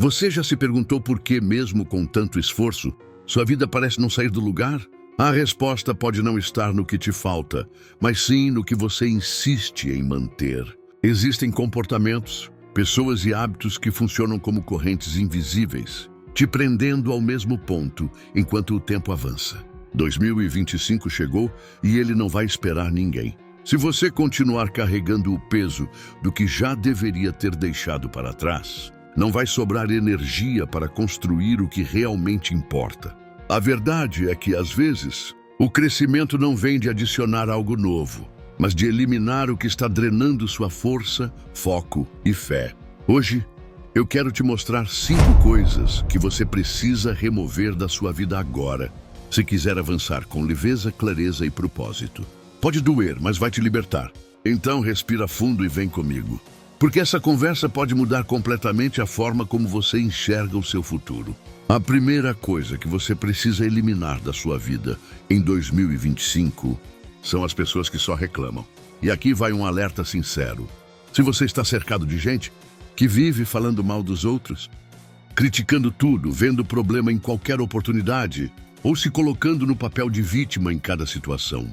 Você já se perguntou por que, mesmo com tanto esforço, sua vida parece não sair do lugar? A resposta pode não estar no que te falta, mas sim no que você insiste em manter. Existem comportamentos, pessoas e hábitos que funcionam como correntes invisíveis, te prendendo ao mesmo ponto enquanto o tempo avança. 2025 chegou e ele não vai esperar ninguém. Se você continuar carregando o peso do que já deveria ter deixado para trás, não vai sobrar energia para construir o que realmente importa. A verdade é que, às vezes, o crescimento não vem de adicionar algo novo, mas de eliminar o que está drenando sua força, foco e fé. Hoje, eu quero te mostrar 5 coisas que você precisa remover da sua vida agora, se quiser avançar com leveza, clareza e propósito. Pode doer, mas vai te libertar. Então respira fundo e vem comigo. Porque essa conversa pode mudar completamente a forma como você enxerga o seu futuro. A primeira coisa que você precisa eliminar da sua vida em 2025 são as pessoas que só reclamam. E aqui vai um alerta sincero. Se você está cercado de gente que vive falando mal dos outros, criticando tudo, vendo problema em qualquer oportunidade, ou se colocando no papel de vítima em cada situação,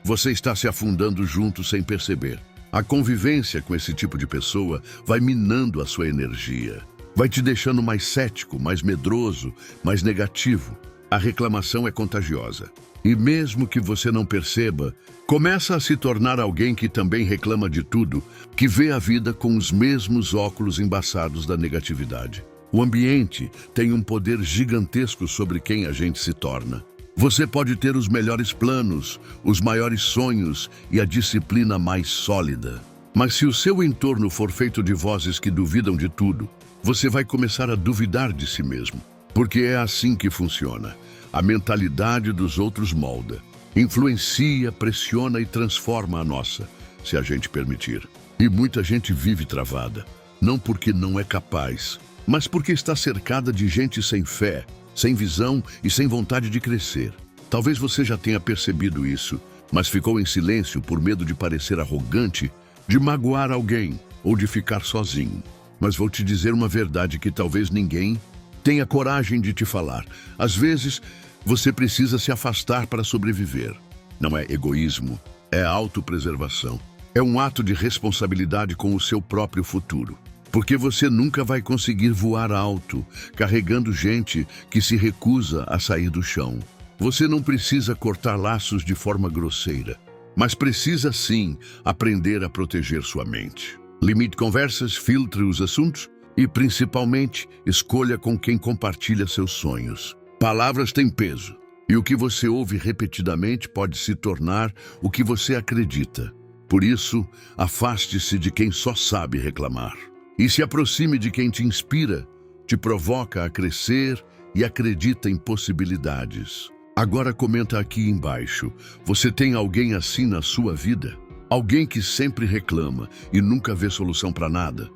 você está se afundando junto sem perceber. A convivência com esse tipo de pessoa vai minando a sua energia. Vai te deixando mais cético, mais medroso, mais negativo. A reclamação é contagiosa. E mesmo que você não perceba, começa a se tornar alguém que também reclama de tudo, que vê a vida com os mesmos óculos embaçados da negatividade. O ambiente tem um poder gigantesco sobre quem a gente se torna. Você pode ter os melhores planos, os maiores sonhos e a disciplina mais sólida. Mas se o seu entorno for feito de vozes que duvidam de tudo, você vai começar a duvidar de si mesmo. Porque é assim que funciona. A mentalidade dos outros molda, influencia, pressiona e transforma a nossa, se a gente permitir. E muita gente vive travada, não porque não é capaz, mas porque está cercada de gente sem fé, sem visão e sem vontade de crescer. Talvez você já tenha percebido isso, mas ficou em silêncio por medo de parecer arrogante, de magoar alguém ou de ficar sozinho. Mas vou te dizer uma verdade que talvez ninguém tenha coragem de te falar. Às vezes, você precisa se afastar para sobreviver. Não é egoísmo, é autopreservação. É um ato de responsabilidade com o seu próprio futuro. Porque você nunca vai conseguir voar alto, carregando gente que se recusa a sair do chão. Você não precisa cortar laços de forma grosseira, mas precisa sim aprender a proteger sua mente. Limite conversas, filtre os assuntos e, principalmente, escolha com quem compartilha seus sonhos. Palavras têm peso, e o que você ouve repetidamente pode se tornar o que você acredita. Por isso, afaste-se de quem só sabe reclamar. E se aproxime de quem te inspira, te provoca a crescer e acredita em possibilidades. Agora comenta aqui embaixo, você tem alguém assim na sua vida? Alguém que sempre reclama e nunca vê solução para nada?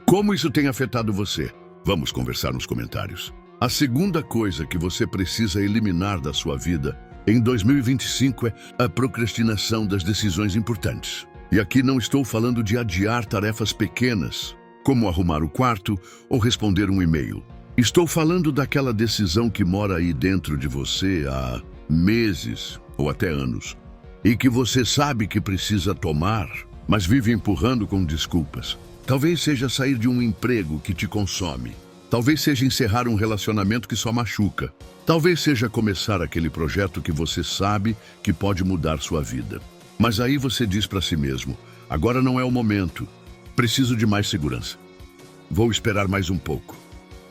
Como isso tem afetado você? Vamos conversar nos comentários. A segunda coisa que você precisa eliminar da sua vida em 2025 é a procrastinação das decisões importantes. E aqui não estou falando de adiar tarefas pequenas, como arrumar o quarto ou responder um e-mail. Estou falando daquela decisão que mora aí dentro de você há meses ou até anos, e que você sabe que precisa tomar, mas vive empurrando com desculpas. Talvez seja sair de um emprego que te consome. Talvez seja encerrar um relacionamento que só machuca. Talvez seja começar aquele projeto que você sabe que pode mudar sua vida. Mas aí você diz para si mesmo, agora não é o momento. Preciso de mais segurança. Vou esperar mais um pouco.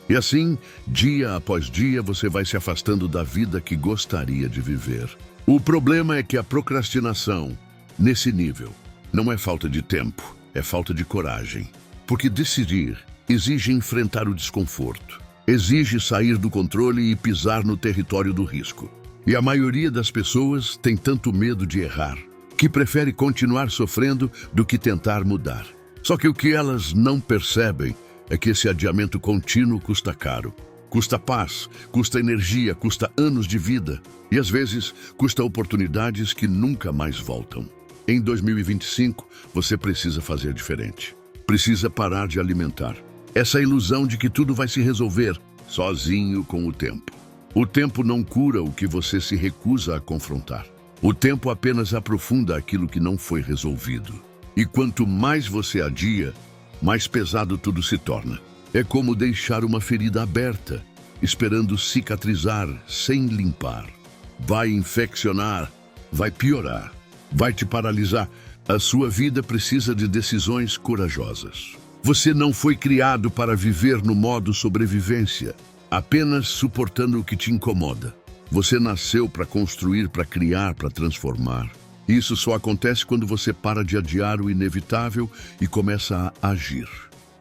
E assim, dia após dia, você vai se afastando da vida que gostaria de viver. O problema é que a procrastinação, nesse nível, não é falta de tempo, é falta de coragem. Porque decidir exige enfrentar o desconforto, exige sair do controle e pisar no território do risco. E a maioria das pessoas tem tanto medo de errar, que prefere continuar sofrendo do que tentar mudar. Só que o que elas não percebem é que esse adiamento contínuo custa caro. Custa paz, custa energia, custa anos de vida e, às vezes, custa oportunidades que nunca mais voltam. Em 2025, você precisa fazer diferente. Precisa parar de alimentar Essa ilusão de que tudo vai se resolver sozinho com o tempo. O tempo não cura o que você se recusa a confrontar. O tempo apenas aprofunda aquilo que não foi resolvido. E quanto mais você adia, mais pesado tudo se torna. É como deixar uma ferida aberta, esperando cicatrizar sem limpar. Vai infeccionar, vai piorar, vai te paralisar. A sua vida precisa de decisões corajosas. Você não foi criado para viver no modo sobrevivência, apenas suportando o que te incomoda. Você nasceu para construir, para criar, para transformar. Isso só acontece quando você para de adiar o inevitável e começa a agir.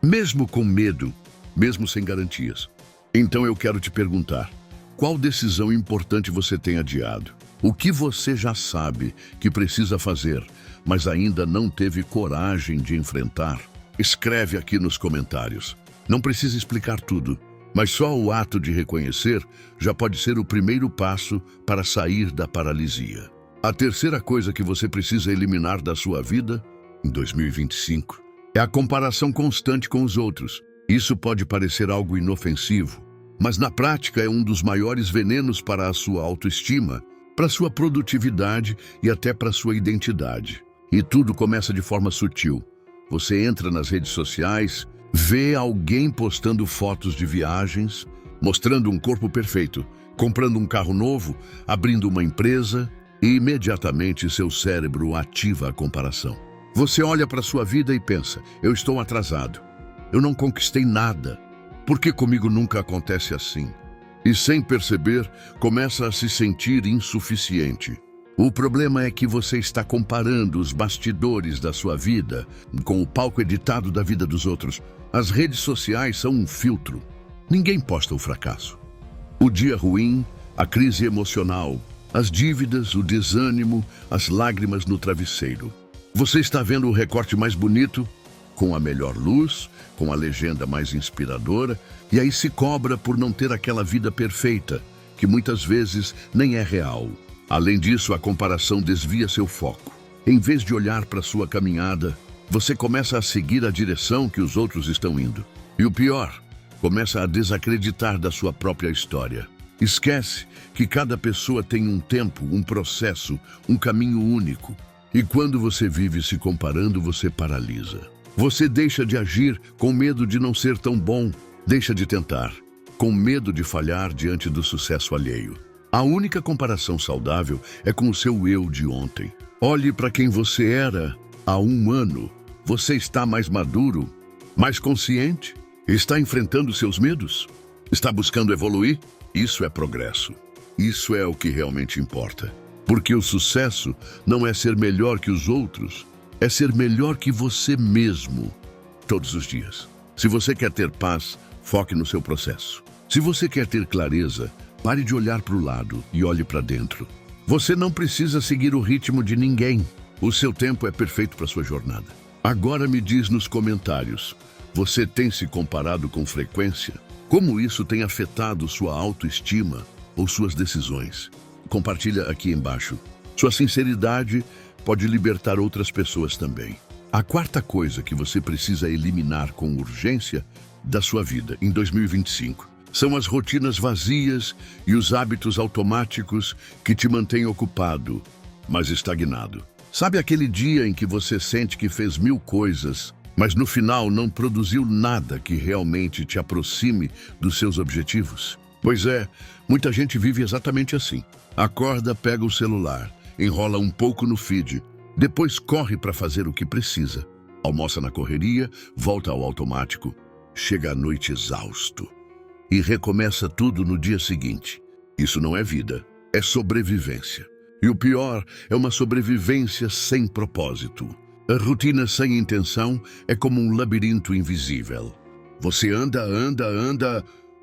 Mesmo com medo, mesmo sem garantias. Então eu quero te perguntar, qual decisão importante você tem adiado? O que você já sabe que precisa fazer, mas ainda não teve coragem de enfrentar? Escreve aqui nos comentários. Não precisa explicar tudo, mas só o ato de reconhecer já pode ser o primeiro passo para sair da paralisia. A terceira coisa que você precisa eliminar da sua vida, em 2025, é a comparação constante com os outros. Isso pode parecer algo inofensivo, mas na prática é um dos maiores venenos para a sua autoestima, para a sua produtividade e até para a sua identidade. E tudo começa de forma sutil. Você entra nas redes sociais, vê alguém postando fotos de viagens, mostrando um corpo perfeito, comprando um carro novo, abrindo uma empresa, e imediatamente seu cérebro ativa a comparação. Você olha para sua vida e pensa, eu estou atrasado, eu não conquistei nada, por que comigo nunca acontece assim? E sem perceber, começa a se sentir insuficiente. O problema é que você está comparando os bastidores da sua vida com o palco editado da vida dos outros. As redes sociais são um filtro. Ninguém posta o fracasso. O dia ruim, a crise emocional, as dívidas, o desânimo, as lágrimas no travesseiro. Você está vendo o recorte mais bonito, com a melhor luz, com a legenda mais inspiradora, e aí se cobra por não ter aquela vida perfeita, que muitas vezes nem é real. Além disso, a comparação desvia seu foco. Em vez de olhar para sua caminhada, você começa a seguir a direção que os outros estão indo. E o pior, começa a desacreditar da sua própria história. Esquece que cada pessoa tem um tempo, um processo, um caminho único. E quando você vive se comparando, você paralisa. Você deixa de agir com medo de não ser tão bom. Deixa de tentar, com medo de falhar diante do sucesso alheio. A única comparação saudável é com o seu eu de ontem. Olhe para quem você era há um ano. Você está mais maduro, mais consciente? Está enfrentando seus medos? Está buscando evoluir? Isso é progresso. Isso é o que realmente importa. Porque o sucesso não é ser melhor que os outros, é ser melhor que você mesmo, todos os dias. Se você quer ter paz, foque no seu processo. Se você quer ter clareza, pare de olhar para o lado e olhe para dentro. Você não precisa seguir o ritmo de ninguém. O seu tempo é perfeito para sua jornada. Agora me diz nos comentários, você tem se comparado com frequência? Como isso tem afetado sua autoestima ou suas decisões? Compartilha aqui embaixo. Sua sinceridade pode libertar outras pessoas também. A quarta coisa que você precisa eliminar com urgência da sua vida em 2025 são as rotinas vazias e os hábitos automáticos que te mantêm ocupado, mas estagnado. Sabe aquele dia em que você sente que fez 1000 coisas, mas no final não produziu nada que realmente te aproxime dos seus objetivos? Pois é, muita gente vive exatamente assim. Acorda, pega o celular, enrola um pouco no feed, depois corre para fazer o que precisa. Almoça na correria, volta ao automático, chega à noite exausto e recomeça tudo no dia seguinte. Isso não é vida, é sobrevivência. E o pior é uma sobrevivência sem propósito. A rotina sem intenção é como um labirinto invisível. Você anda,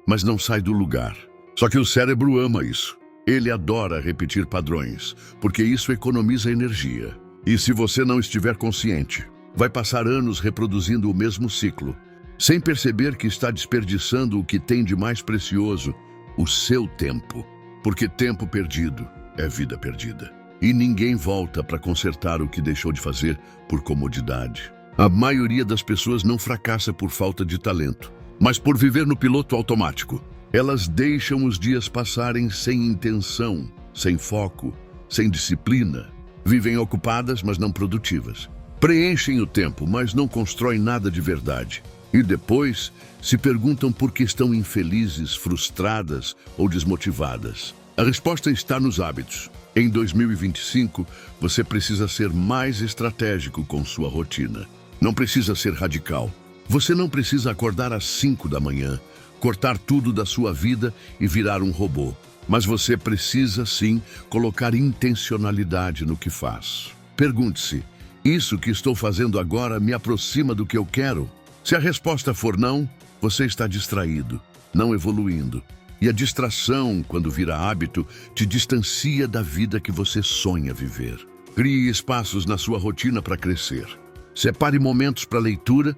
mas não sai do lugar. Só que o cérebro ama isso. Ele adora repetir padrões, porque isso economiza energia. E se você não estiver consciente, vai passar anos reproduzindo o mesmo ciclo, sem perceber que está desperdiçando o que tem de mais precioso, o seu tempo. Porque tempo perdido é vida perdida. E ninguém volta para consertar o que deixou de fazer por comodidade. A maioria das pessoas não fracassa por falta de talento. Mas por viver no piloto automático, elas deixam os dias passarem sem intenção, sem foco, sem disciplina. Vivem ocupadas, mas não produtivas. Preenchem o tempo, mas não constroem nada de verdade. E depois se perguntam por que estão infelizes, frustradas ou desmotivadas. A resposta está nos hábitos. Em 2025, você precisa ser mais estratégico com sua rotina. Não precisa ser radical. Você não precisa acordar às 5 da manhã, cortar tudo da sua vida e virar um robô. Mas você precisa, sim, colocar intencionalidade no que faz. Pergunte-se, isso que estou fazendo agora me aproxima do que eu quero? Se a resposta for não, você está distraído, não evoluindo. E a distração, quando vira hábito, te distancia da vida que você sonha viver. Crie espaços na sua rotina para crescer. Separe momentos para leitura,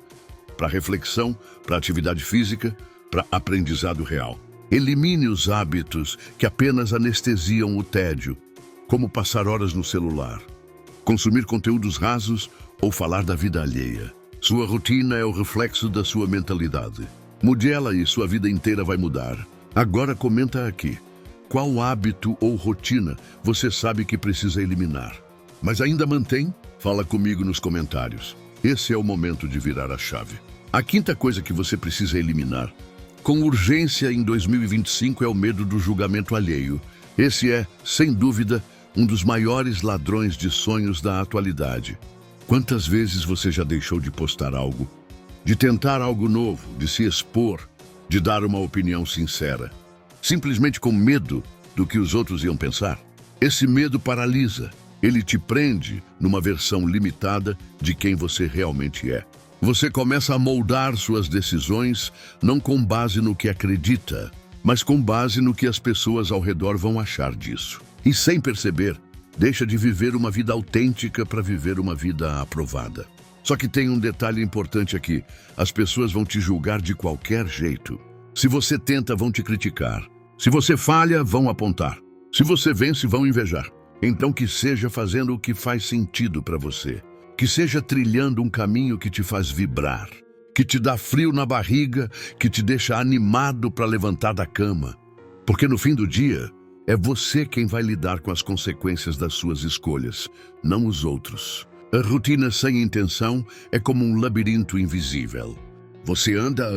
para reflexão, para atividade física, para aprendizado real. Elimine os hábitos que apenas anestesiam o tédio, como passar horas no celular, consumir conteúdos rasos ou falar da vida alheia. Sua rotina é o reflexo da sua mentalidade. Mude ela e sua vida inteira vai mudar. Agora comenta aqui, qual hábito ou rotina você sabe que precisa eliminar, mas ainda mantém? Fala comigo nos comentários. Esse é o momento de virar a chave. A quinta coisa que você precisa eliminar, com urgência em 2025, é o medo do julgamento alheio. Esse é, sem dúvida, um dos maiores ladrões de sonhos da atualidade. Quantas vezes você já deixou de postar algo, de tentar algo novo, de se expor, de dar uma opinião sincera, simplesmente com medo do que os outros iam pensar? Esse medo paralisa. Ele te prende numa versão limitada de quem você realmente é. Você começa a moldar suas decisões não com base no que acredita, mas com base no que as pessoas ao redor vão achar disso. E sem perceber, deixa de viver uma vida autêntica para viver uma vida aprovada. Só que tem um detalhe importante aqui. As pessoas vão te julgar de qualquer jeito. Se você tenta, vão te criticar. Se você falha, vão apontar. Se você vence, vão invejar. Então que seja fazendo o que faz sentido para você. Que seja trilhando um caminho que te faz vibrar. Que te dá frio na barriga, que te deixa animado para levantar da cama. Porque no fim do dia, é você quem vai lidar com as consequências das suas escolhas, não os outros. A rotina sem intenção é como um labirinto invisível. Você anda,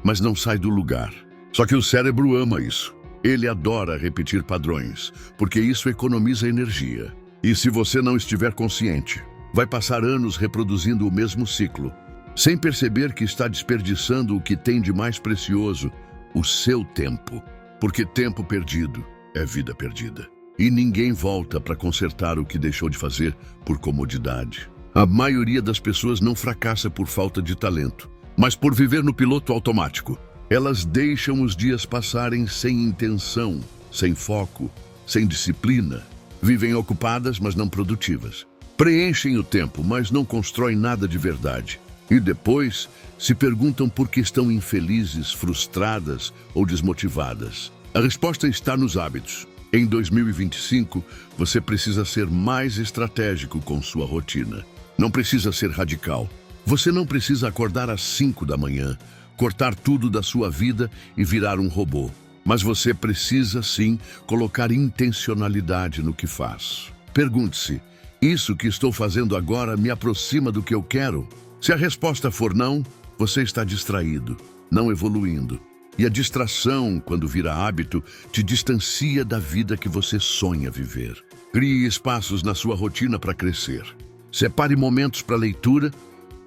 mas não sai do lugar. Só que o cérebro ama isso. Ele adora repetir padrões, porque isso economiza energia. E se você não estiver consciente, vai passar anos reproduzindo o mesmo ciclo, sem perceber que está desperdiçando o que tem de mais precioso, o seu tempo. Porque tempo perdido é vida perdida. E ninguém volta para consertar o que deixou de fazer por comodidade. A maioria das pessoas não fracassa por falta de talento, mas por viver no piloto automático. Elas deixam os dias passarem sem intenção, sem foco, sem disciplina. Vivem ocupadas, mas não produtivas. Preenchem o tempo, mas não constroem nada de verdade. E depois se perguntam por que estão infelizes, frustradas ou desmotivadas. A resposta está nos hábitos. Em 2025, você precisa ser mais estratégico com sua rotina. Não precisa ser radical. Você não precisa acordar às 5 da manhã, cortar tudo da sua vida e virar um robô. Mas você precisa, sim, colocar intencionalidade no que faz. Pergunte-se, isso que estou fazendo agora me aproxima do que eu quero? Se a resposta for não, você está distraído, não evoluindo. E a distração, quando vira hábito, te distancia da vida que você sonha viver. Crie espaços na sua rotina para crescer. Separe momentos para leitura,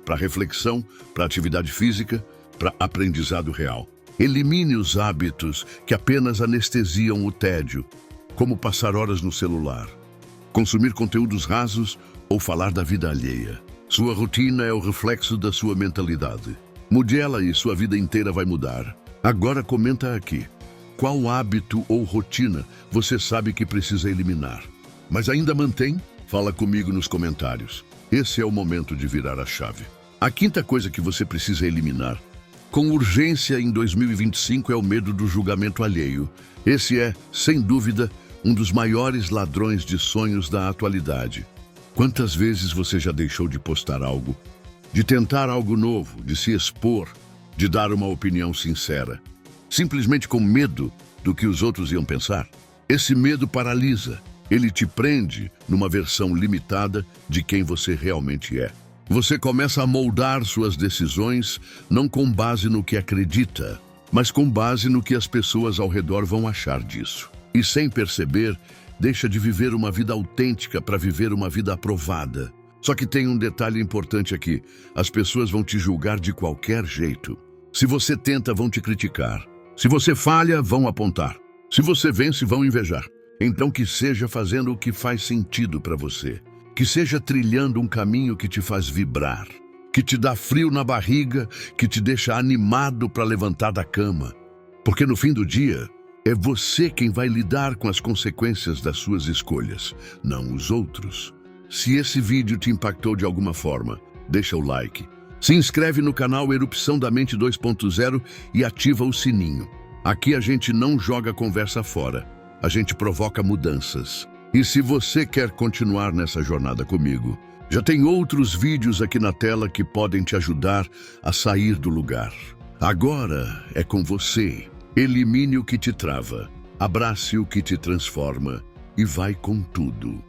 para reflexão, para atividade física, para aprendizado real. Elimine os hábitos que apenas anestesiam o tédio, como passar horas no celular, consumir conteúdos rasos ou falar da vida alheia. Sua rotina é o reflexo da sua mentalidade. Mude ela e sua vida inteira vai mudar. Agora comenta aqui, qual hábito ou rotina você sabe que precisa eliminar, mas ainda mantém? Fala comigo nos comentários. Esse é o momento de virar a chave. A quinta coisa que você precisa eliminar, com urgência em 2025, é o medo do julgamento alheio. Esse é, sem dúvida, um dos maiores ladrões de sonhos da atualidade. Quantas vezes você já deixou de postar algo, de tentar algo novo, de se expor, de dar uma opinião sincera, simplesmente com medo do que os outros iam pensar. Esse medo paralisa, ele te prende numa versão limitada de quem você realmente é. Você começa a moldar suas decisões não com base no que acredita, mas com base no que as pessoas ao redor vão achar disso. E sem perceber, deixa de viver uma vida autêntica para viver uma vida aprovada. Só que tem um detalhe importante aqui: as pessoas vão te julgar de qualquer jeito. Se você tenta, vão te criticar. Se você falha, vão apontar. Se você vence, vão invejar. Então que seja fazendo o que faz sentido para você. Que seja trilhando um caminho que te faz vibrar, que te dá frio na barriga, que te deixa animado para levantar da cama. Porque no fim do dia, é você quem vai lidar com as consequências das suas escolhas, não os outros. Se esse vídeo te impactou de alguma forma, deixa o like. Se inscreve no canal Erupção da Mente 2.0 e ativa o sininho. Aqui a gente não joga conversa fora, a gente provoca mudanças. E se você quer continuar nessa jornada comigo, já tem outros vídeos aqui na tela que podem te ajudar a sair do lugar. Agora é com você. Elimine o que te trava, abrace o que te transforma e vai com tudo.